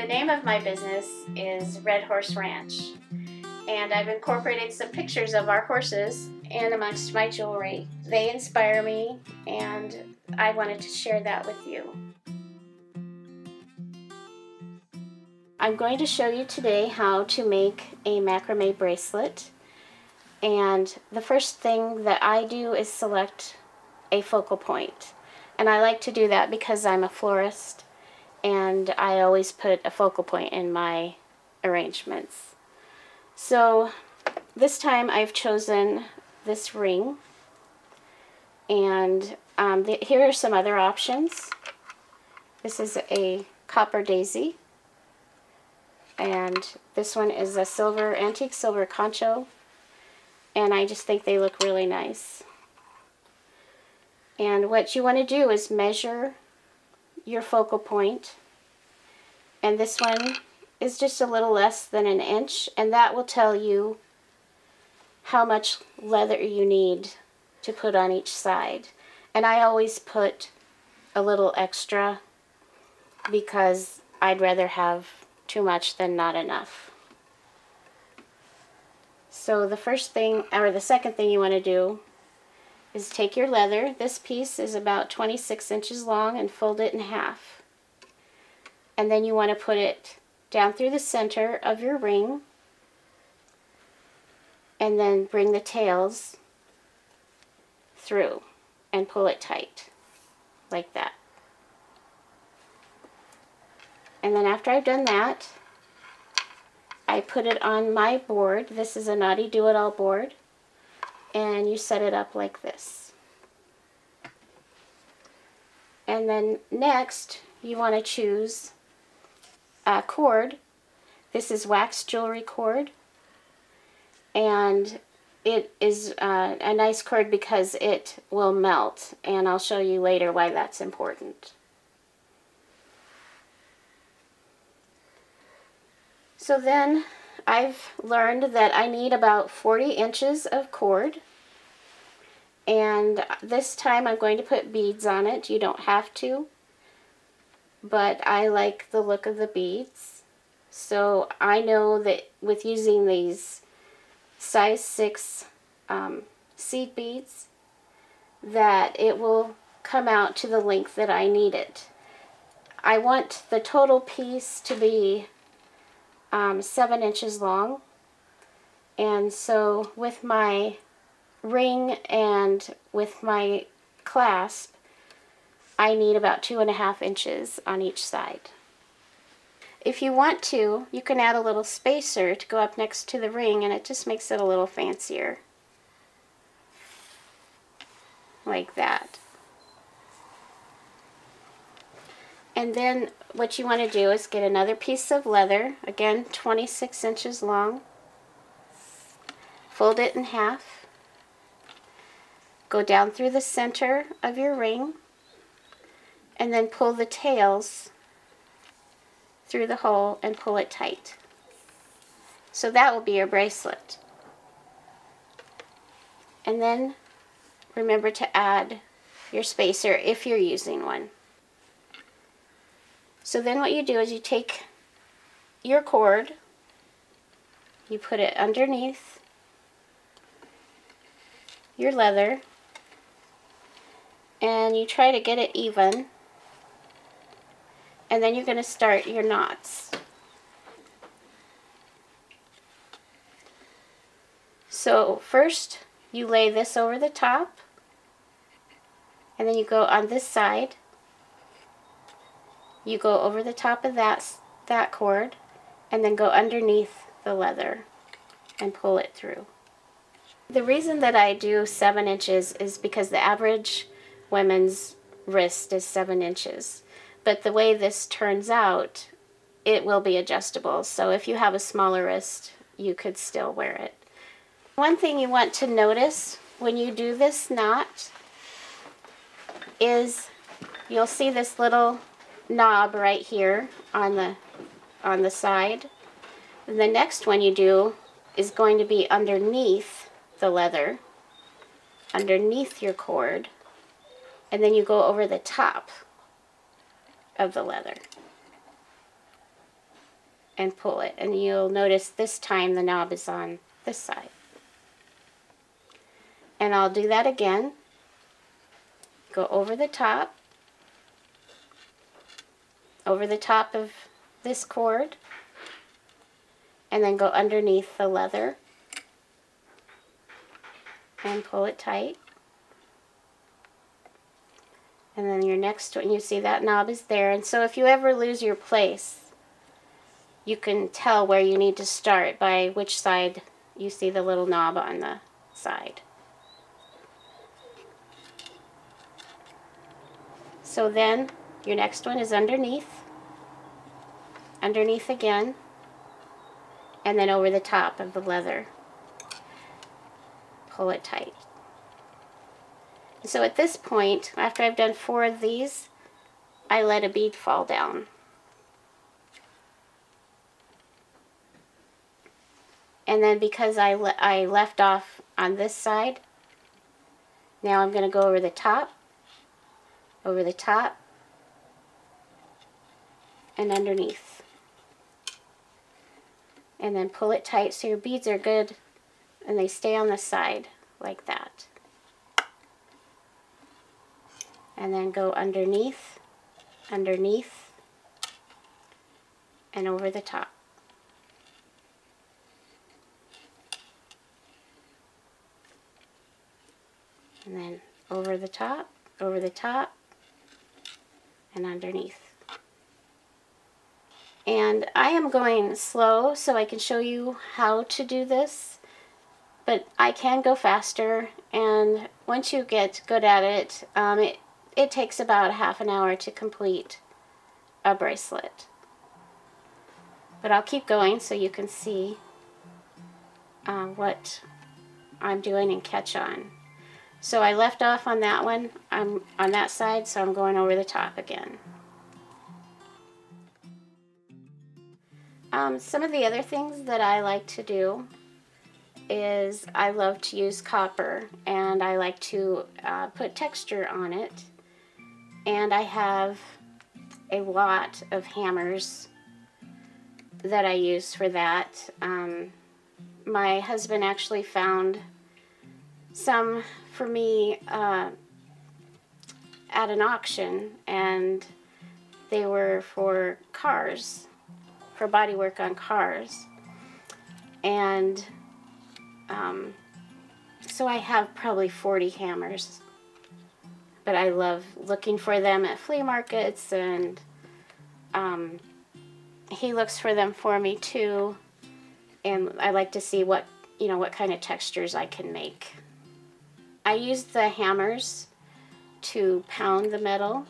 The name of my business is Red Horse Ranch, and I've incorporated some pictures of our horses in amongst my jewelry. They inspire me, and I wanted to share that with you. I'm going to show you today how to make a macrame bracelet, and the first thing that I do is select a focal point, and I like to do that because I'm a florist and I always put a focal point in my arrangements. So this time I've chosen this ring, and here are some other options. This is a copper daisy, and this one is a silver, antique silver concho, and I just think they look really nice. And what you want to do is measure your focal point, and this one is just a little less than an inch, and that will tell you how much leather you need to put on each side. And I always put a little extra because I'd rather have too much than not enough. So the first thing, or the second thing you want to do is take your leather. This piece is about 26 inches long, and fold it in half. And then you want to put it down through the center of your ring, and then bring the tails through and pull it tight like that. And then after I've done that, I put it on my board. This is a Naughty Do-It-All board, and you set it up like this. And then next you want to choose a cord. This is wax jewelry cord, and it is a nice cord because it will melt, and I'll show you later why that's important. So then I've learned that I need about 40 inches of cord, and this time I'm going to put beads on it. You don't have to, but I like the look of the beads. So I know that with using these size 6 seed beads, that it will come out to the length that I need it. I want the total piece to be 7 inches long, and so with my ring and with my clasp I need about 2.5 inches on each side. If you want to, you can add a little spacer to go up next to the ring, and it just makes it a little fancier, like that. And then what you want to do is get another piece of leather, again 26 inches long, fold it in half, go down through the center of your ring, and then pull the tails through the hole and pull it tight. So that will be your bracelet. And then remember to add your spacer if you're using one. So then what you do is you take your cord, you put it underneath your leather, and you try to get it even, and then you're going to start your knots. So first you lay this over the top, and then you go on this side. You go over the top of that cord, and then go underneath the leather and pull it through. The reason that I do 7 inches is because the average women's wrist is 7 inches. But the way this turns out, it will be adjustable. So if you have a smaller wrist, you could still wear it. One thing you want to notice when you do this knot is you'll see this little knob right here on the side. And the next one you do is going to be underneath the leather, underneath your cord, and then you go over the top of the leather. and pull it. And you'll notice this time the knob is on this side. And I'll do that again. Go over the top of this cord, and then go underneath the leather and pull it tight. And then your next one, you see that knob is there. And so if you ever lose your place, you can tell where you need to start by which side you see the little knob on the side. So then your next one is underneath again, and then over the top of the leather. Pull it tight. So at this point, after I've done 4 of these, I let a bead fall down. And then because I left off on this side, now I'm going to go over the top, and underneath. And then pull it tight so your beads are good and they stay on the side like that. And then go underneath, and over the top. And then over the top, and underneath. And I am going slow so I can show you how to do this, but I can go faster, and once you get good at it, it takes about half an hour to complete a bracelet. But I'll keep going so you can see what I'm doing and catch on. So I left off on that one, I'm on that side, so I'm going over the top again. Some of the other things that I like to do is I love to use copper, and I like to put texture on it. And I have a lot of hammers that I use for that. My husband actually found some for me at an auction, and they were for cars, for bodywork on cars. And so I have probably 40 hammers, but I love looking for them at flea markets, and he looks for them for me too, and I like to see what kind of textures I can make. I use the hammers to pound the metal,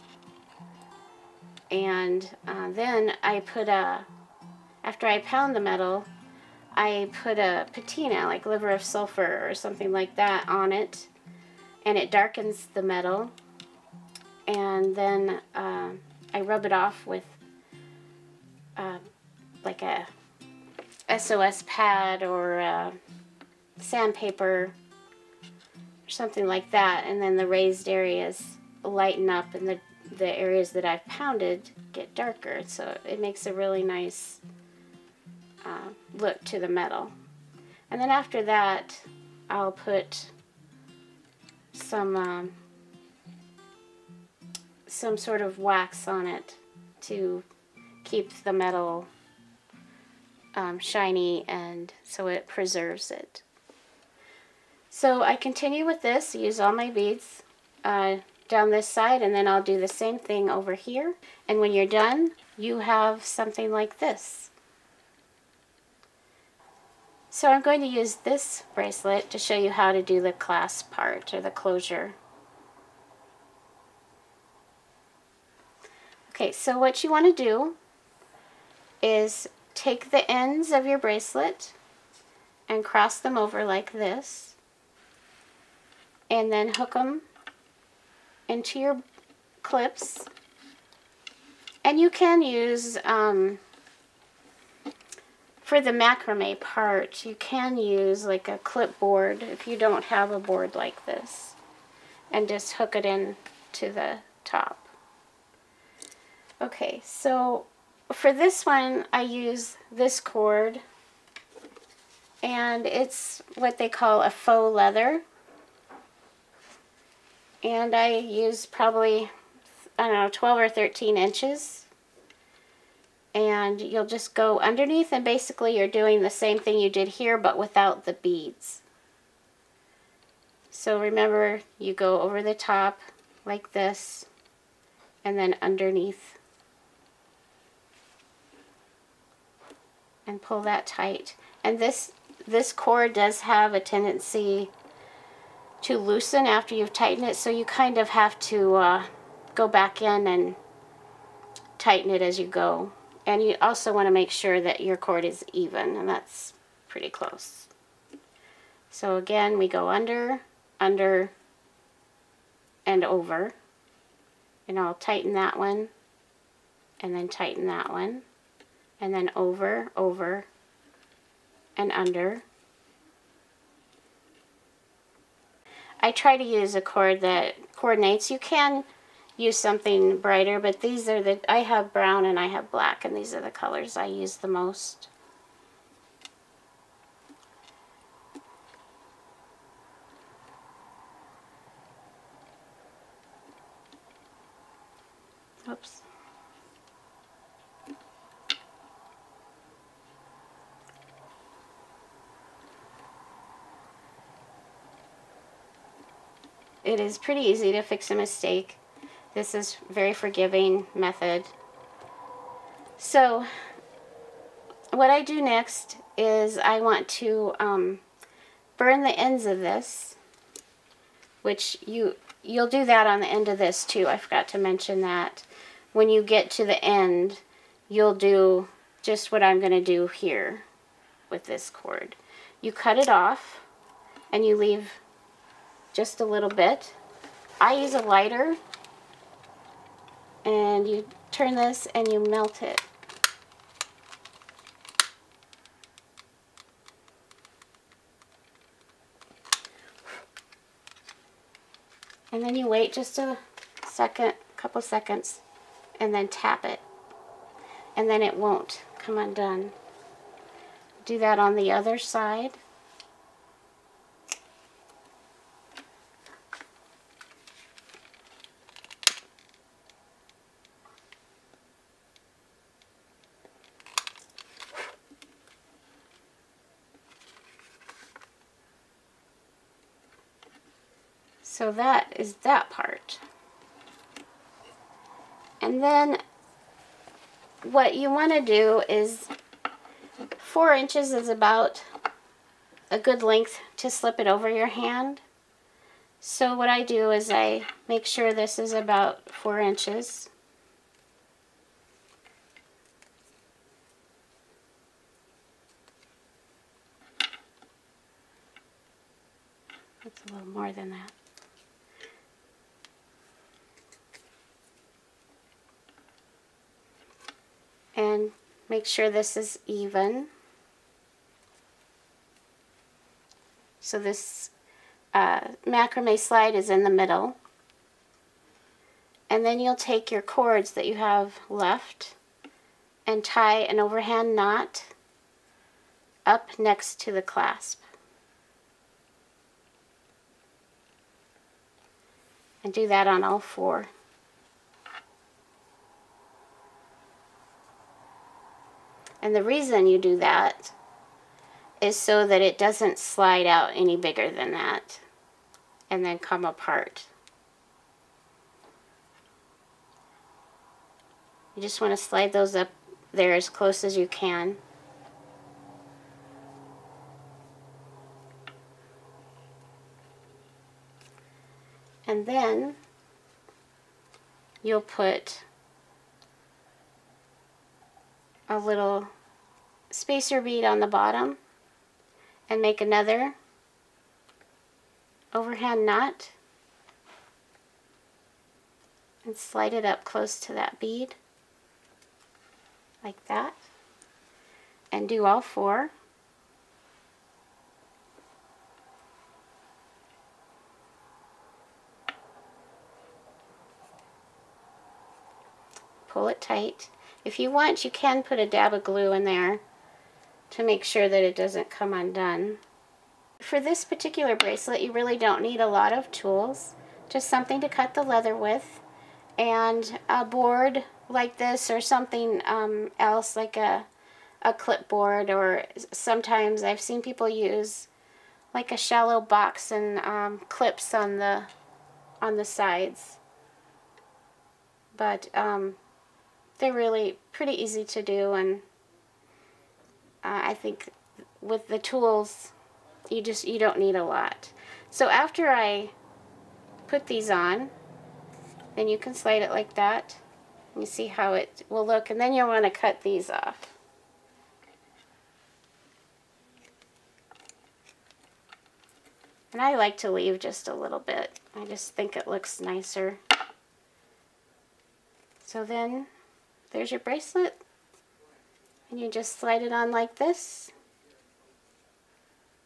and then I put after I pound the metal, I put a patina, like liver of sulfur or something like that, on it, and it darkens the metal. And then I rub it off with like a SOS pad or sandpaper or something like that, and then the raised areas lighten up, and the areas that I've pounded get darker, so it makes a really nice look to the metal. And then after that, I'll put some sort of wax on it to keep the metal shiny, and so it preserves it. So I continue with this, use all my beads down this side, and then I'll do the same thing over here. And when you're done, you have something like this. So I'm going to use this bracelet to show you how to do the clasp part, or the closure. Okay, so what you want to do is take the ends of your bracelet and cross them over like this, and then hook them into your clips. And you can use, for the macrame part, you can use like a clipboard if you don't have a board like this, and just hook it in to the top. Okay, so for this one, I use this cord, and it's what they call a faux leather. And I use probably, I don't know, 12 or 13 inches. And you'll just go underneath, and basically you're doing the same thing you did here, but without the beads. So remember, you go over the top like this, and then underneath. And pull that tight. And this cord does have a tendency to loosen after you've tightened it, so you kind of have to go back in and tighten it as you go. And you also want to make sure that your cord is even, and that's pretty close. So again, we go under, under, and over. And I'll tighten that one, and then tighten that one, and then over, over, and under. I try to use a cord that coordinates. You can use something brighter, but these are I have brown and I have black, and these are the colors I use the most. Oops. It is pretty easy to fix a mistake. This is a very forgiving method. So what I do next is I want to burn the ends of this, which you'll do that on the end of this too. I forgot to mention that. When you get to the end, you'll do just what I'm going to do here with this cord. You cut it off and you leave just a little bit. I use a lighter, and you turn this and you melt it. And then you wait just a second, couple seconds, and then tap it. And then it won't come undone. Do that on the other side. So that is that part. And then what you want to do is 4 inches is about a good length to slip it over your hand. So what I do is I make sure this is about 4 inches. That's a little more than that. And make sure this is even. So this macrame slide is in the middle. And then you'll take your cords that you have left and tie an overhand knot up next to the clasp. And do that on all 4. And the reason you do that is so that it doesn't slide out any bigger than that and then come apart. You just want to slide those up there as close as you can. And then you'll put a little spacer bead on the bottom and make another overhand knot and slide it up close to that bead like that, and do all 4. Pull it tight, If you want, you can put a dab of glue in there to make sure that it doesn't come undone. For this particular bracelet, you really don't need a lot of tools, just something to cut the leather with, and a board like this or something else like a clipboard, or sometimes I've seen people use like a shallow box and clips on the sides. But they're really pretty easy to do, and I think with the tools you don't need a lot. So after I put these on, then you can slide it like that. You see how it will look, and then you'll want to cut these off. And I like to leave just a little bit. I just think it looks nicer. So then there's your bracelet, and you just slide it on like this.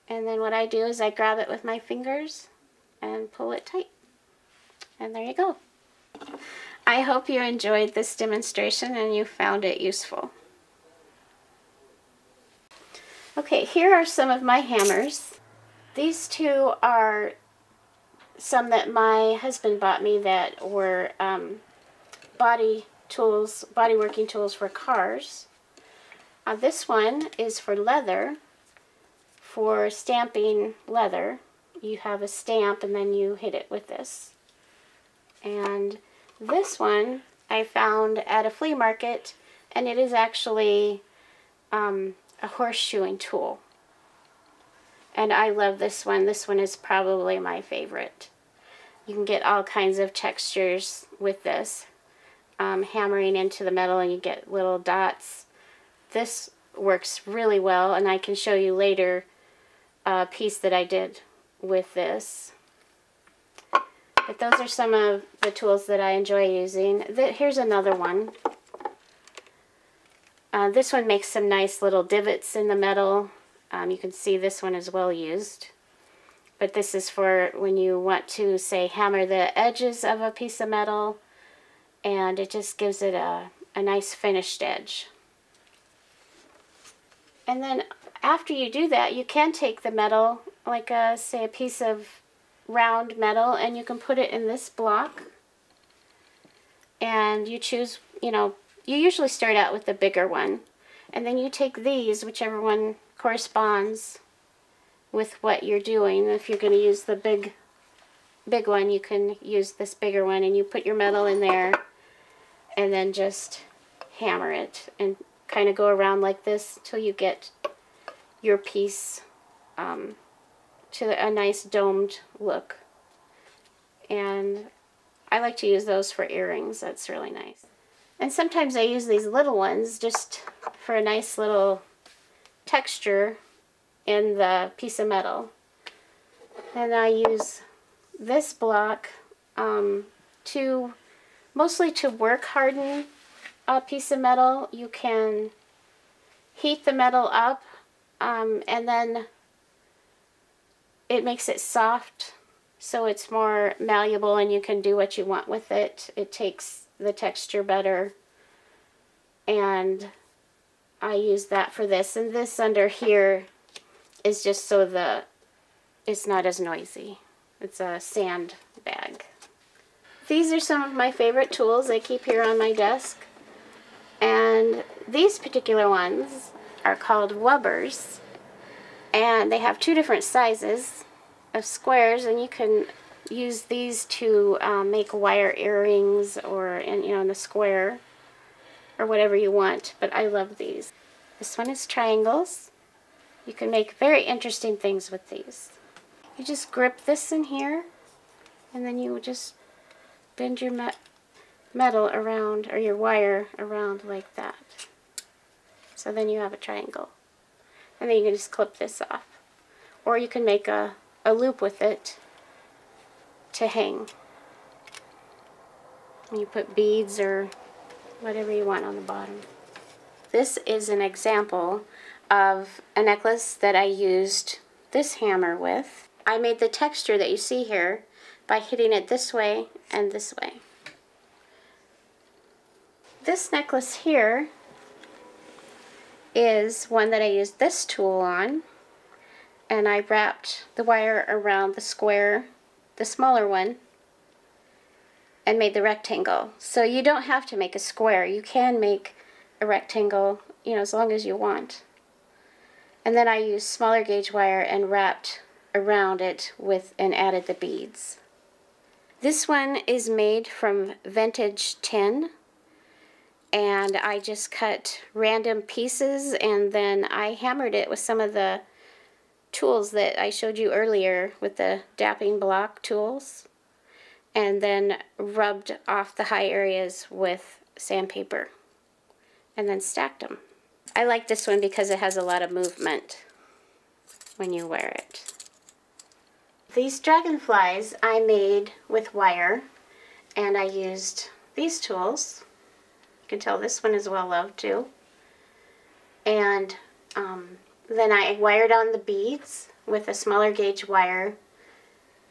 And then what I do is I grab it with my fingers and pull it tight. And there you go. I hope you enjoyed this demonstration and you found it useful. Okay, here are some of my hammers. These two are some that my husband bought me that were body working tools for cars. This one is for leather, for stamping leather. You have a stamp and then you hit it with this. And this one I found at a flea market, and it is actually a horseshoeing tool. And I love this one. This one is probably my favorite. You can get all kinds of textures with this. Hammering into the metal and you get little dots. This works really well, and I can show you later a piece that I did with this. But those are some of the tools that I enjoy using. Here's another one. This one makes some nice little divots in the metal. You can see this one is well used. But this is for when you want to, say, hammer the edges of a piece of metal, and it just gives it a nice finished edge. And then after you do that, you can take the metal, like say a piece of round metal, and you can put it in this block. And you choose, you usually start out with the bigger one. And then you take these, whichever one corresponds with what you're doing. If you're going to use the big one, you can use this bigger one, and you put your metal in there and then just hammer it and kind of go around like this till you get your piece to a nice domed look. And I like to use those for earrings. That's really nice. And sometimes I use these little ones just for a nice little texture in the piece of metal. And I use this block mostly to work harden a piece of metal. You can heat the metal up and then it makes it soft, so it's more malleable and you can do what you want with it. It takes the texture better, and I use that for this. And this under here is just so it's not as noisy. It's a sand bag. These are some of my favorite tools I keep here on my desk. And these particular ones are called wubbers. And they have two different sizes of squares, and you can use these to make wire earrings or in the square or whatever you want. But I love these. This one is triangles. You can make very interesting things with these. You just grip this in here, and then you just bend your metal around, or your wire around like that. So then you have a triangle. And then you can just clip this off. Or you can make a loop with it to hang. And you put beads or whatever you want on the bottom. This is an example of a necklace that I used this hammer with. I made the texture that you see here by hitting it this way and this way. This necklace here is one that I used this tool on, and I wrapped the wire around the square, the smaller one, and made the rectangle. So you don't have to make a square. You can make a rectangle, you know, as long as you want. And then I used smaller gauge wire and wrapped around it with and added the beads. This one is made from vintage tin, and I just cut random pieces and then I hammered it with some of the tools that I showed you earlier with the dapping block tools, and then rubbed off the high areas with sandpaper and then stacked them. I like this one because it has a lot of movement when you wear it. These dragonflies I made with wire, and I used these tools. You can tell this one is well loved too. And then I wired on the beads with a smaller gauge wire,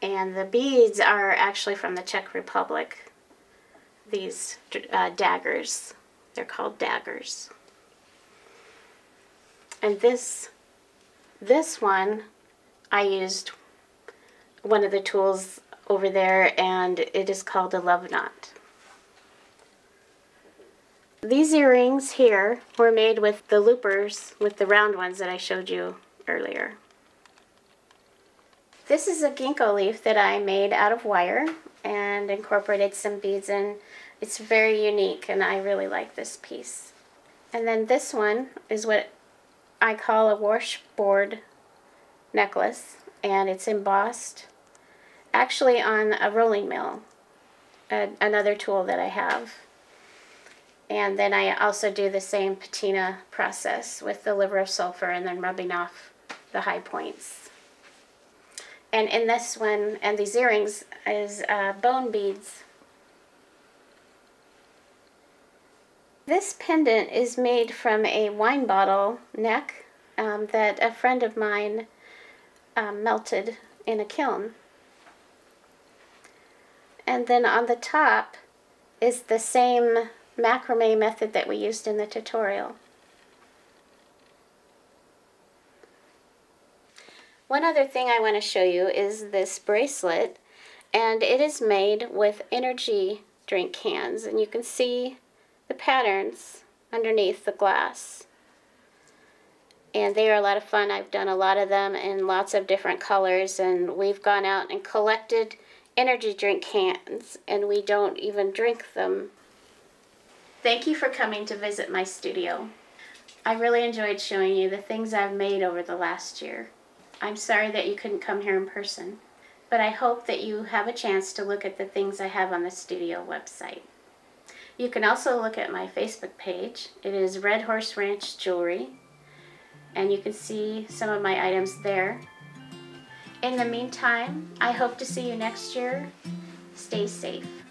and the beads are actually from the Czech Republic. These daggers, they're called daggers. And this one, I used one of the tools over there, and it is called a love knot. These earrings here were made with the loopers, with the round ones that I showed you earlier. This is a ginkgo leaf that I made out of wire and incorporated some beads in. It's very unique, and I really like this piece. And then this one is what I call a washboard necklace, and it's embossed actually on a rolling mill, another tool that I have. And then I also do the same patina process with the liver of sulfur and then rubbing off the high points. And in this one, and these earrings, is bone beads. This pendant is made from a wine bottle neck that a friend of mine melted in a kiln. And then on the top is the same macrame method that we used in the tutorial. One other thing I want to show you is this bracelet, and it is made with energy drink cans, and you can see the patterns underneath the glass. And they are a lot of fun. I've done a lot of them in lots of different colors, and we've gone out and collected energy drink cans, and we don't even drink them. Thank you for coming to visit my studio. I really enjoyed showing you the things I've made over the last year. I'm sorry that you couldn't come here in person, but I hope that you have a chance to look at the things I have on the studio website. You can also look at my Facebook page. It is Red Horse Ranch Jewelry, and you can see some of my items there. In the meantime, I hope to see you next year. Stay safe.